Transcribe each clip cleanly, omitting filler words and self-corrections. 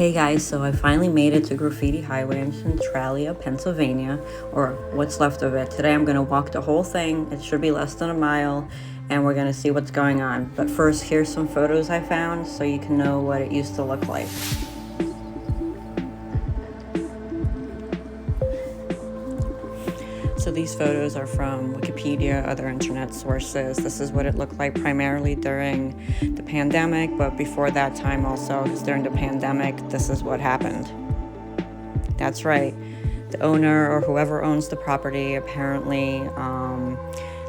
Hey guys, so I finally made it to Graffiti Highway in Centralia, Pennsylvania, or what's left of it. Today I'm going to walk the whole thing. It should be less than a mile, and we're going to see what's going on. But first, here's some photos I found so you can know what it used to look like. So these photos are from Wikipedia, other internet sources. This is what it looked like primarily during the pandemic, but before that time also, because during the pandemic, this is what happened. That's right. The owner or whoever owns the property, apparently,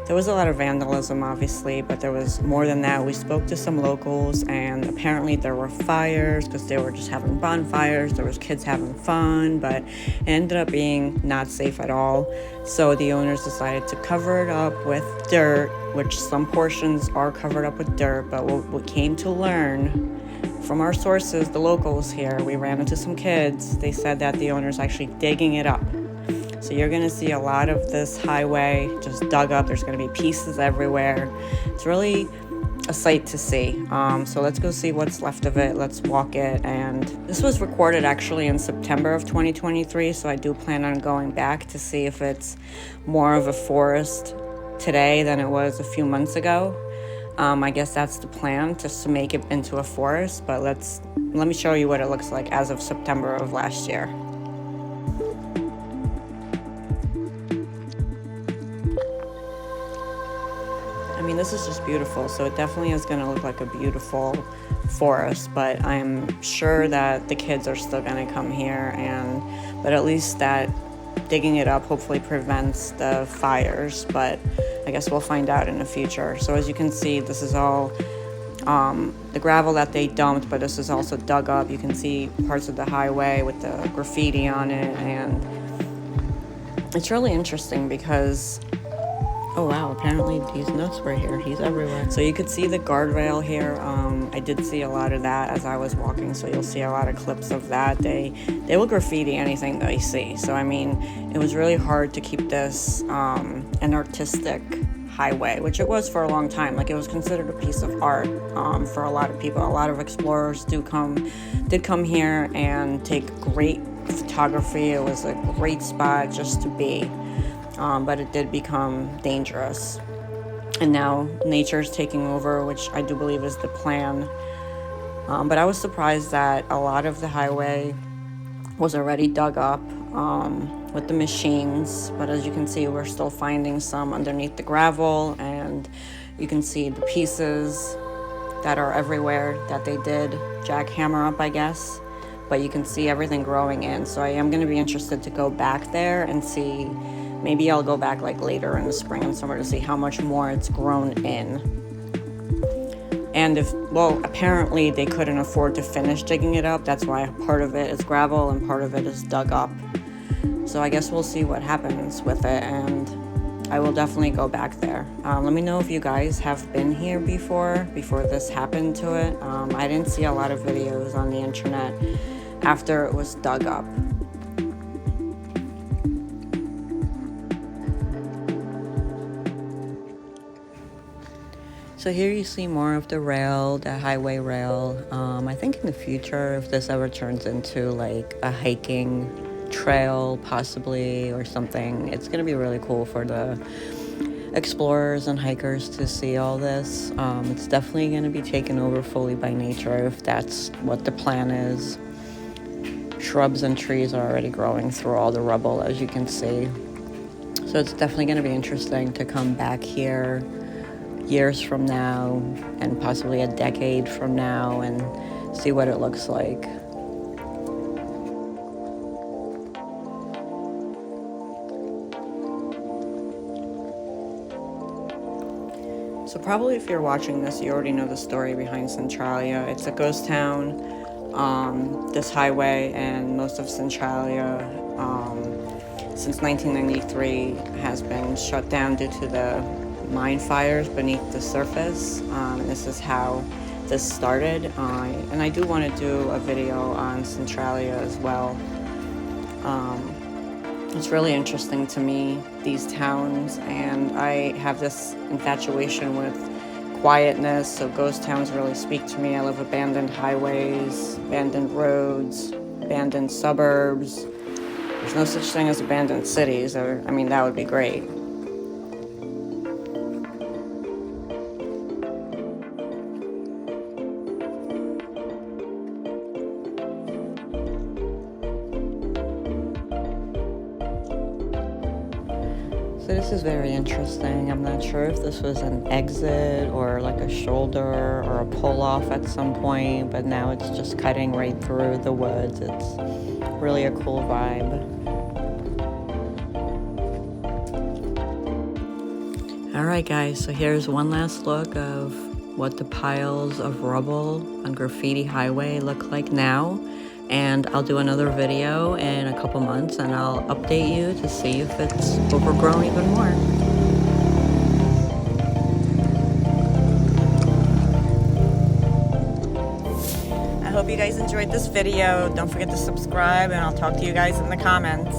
there was a lot of vandalism, obviously, but there was more than that. We spoke to some locals, and apparently there were fires because they were just having bonfires. There was kids having fun, but it ended up being not safe at all. So the owners decided to cover it up with dirt, which some portions are covered up with dirt, but what we came to learn from our sources, the locals here, we ran into some kids. They said that the owner's actually digging it up. So you're going to see a lot of this highway just dug up. There's going to be pieces everywhere. It's really a sight to see. So let's go see what's left of it. Let's walk it. And this was recorded actually in September of 2023. So I do plan on going back to see if it's more of a forest today than it was a few months ago. I guess that's the plan, just to make it into a forest. But let me show you what it looks like as of September of last year. I mean, this is just beautiful, so it definitely is going to look like a beautiful forest, but I'm sure that the kids are still going to come here, but at least that digging it up hopefully prevents the fires, but I guess we'll find out in the future. So as you can see, this is all the gravel that they dumped, but this is also dug up. You can see parts of the highway with the graffiti on it, and it's really interesting because oh wow, apparently these nuts were here. He's everywhere. So you could see the guardrail here. I did see a lot of that as I was walking, so you'll see a lot of clips of that. They will graffiti anything they see. So I mean, it was really hard to keep this an artistic highway, which it was for a long time. Like, it was considered a piece of art for a lot of people. A lot of explorers did come here and take great photography. It was a great spot just to be. But it did become dangerous. And now nature's taking over, which I do believe is the plan. But I was surprised that a lot of the highway was already dug up with the machines. But as you can see, we're still finding some underneath the gravel, and you can see the pieces that are everywhere that they did jackhammer up, I guess. But you can see everything growing in. So I am going to be interested to go back there and see. Maybe I'll go back like later in the spring and summer to see how much more it's grown in. And apparently they couldn't afford to finish digging it up. That's why part of it is gravel and part of it is dug up. So I guess we'll see what happens with it, and I will definitely go back there. Let me know if you guys have been here before this happened to it. I didn't see a lot of videos on the internet after it was dug up. So here you see more of the rail, the highway rail. I think in the future, if this ever turns into like a hiking trail possibly or something, it's going to be really cool for the explorers and hikers to see all this. It's definitely going to be taken over fully by nature if that's what the plan is. Shrubs and trees are already growing through all the rubble, as you can see. So it's definitely going to be interesting to come back here years from now and possibly a decade from now and see what it looks like. So probably if you're watching this, you already know the story behind Centralia. It's a ghost town, this highway, and most of Centralia since 1993 has been shut down due to the mine fires beneath the surface. This is how this started, and I do want to do a video on Centralia as well. It's really interesting to me, these towns, and I have this infatuation with quietness, so ghost towns really speak to me. I love abandoned highways, abandoned roads, abandoned suburbs. There's no such thing as abandoned cities, or, I mean, that would be great. So this is very interesting. I'm not sure if this was an exit or like a shoulder or a pull-off at some point, but now it's just cutting right through the woods. It's really a cool vibe. All right, guys, so here's one last look of what the piles of rubble on Graffiti Highway look like now. And I'll do another video in a couple months and I'll update you to see if it's overgrown even more. I hope you guys enjoyed this video. Don't forget to subscribe and I'll talk to you guys in the comments.